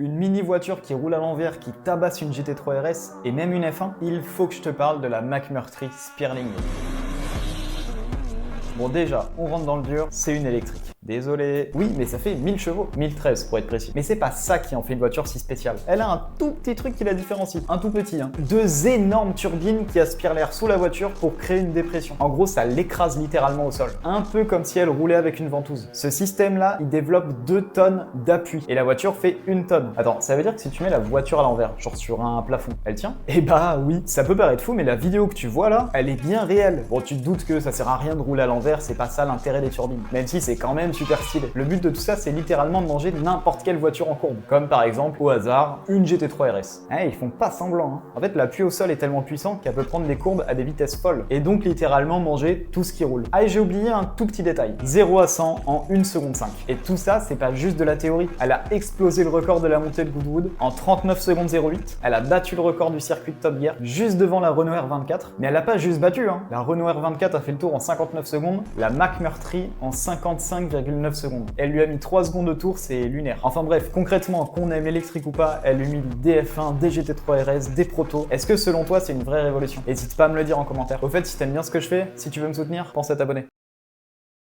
Une mini voiture qui roule à l'envers, qui tabasse une GT3 RS et même une F1, il faut que je te parle de la McMurtry Spearling. Bon déjà, on rentre dans le dur, c'est une électrique. Désolé. Oui, mais ça fait 1000 chevaux. 1013 pour être précis. Mais c'est pas ça qui en fait une voiture si spéciale. Elle a un tout petit truc qui la différencie. Un tout petit, hein. Deux énormes turbines qui aspirent l'air sous la voiture pour créer une dépression. En gros, ça l'écrase littéralement au sol. Un peu comme si elle roulait avec une ventouse. Ce système-là, il développe 2 tonnes d'appui. Et la voiture fait 1 tonne. Attends, ça veut dire que si tu mets la voiture à l'envers, genre sur un plafond, elle tient? Eh bah oui, ça peut paraître fou, mais la vidéo que tu vois là, elle est bien réelle. Bon, tu te doutes que ça sert à rien de rouler à l'envers, c'est pas ça l'intérêt des turbines. Même si c'est quand même super stylé. Le but de tout ça, c'est littéralement de manger n'importe quelle voiture en courbe. Comme par exemple, au hasard, une GT3 RS. Eh, ils font pas semblant, hein. En fait, l'appui au sol est tellement puissant qu'elle peut prendre des courbes à des vitesses folles. Et donc littéralement manger tout ce qui roule. Ah, et j'ai oublié un tout petit détail. 0 à 100 en 1 seconde 5. Et tout ça, c'est pas juste de la théorie. Elle a explosé le record de la montée de Goodwood en 39 secondes 08. Elle a battu le record du circuit de Top Gear juste devant la Renault R24. Mais elle a pas juste battu, hein. La Renault R24 a fait le tour en 59 secondes. La McMurtry en 55,9 secondes. Elle lui a mis 3 secondes de tour, c'est lunaire. Enfin bref, concrètement, qu'on aime l'électrique ou pas, elle humilie des F1, des GT3 RS, des protos. Est-ce que selon toi, c'est une vraie révolution? N'hésite pas à me le dire en commentaire. Au fait, si t'aimes bien ce que je fais, si tu veux me soutenir, pense à t'abonner.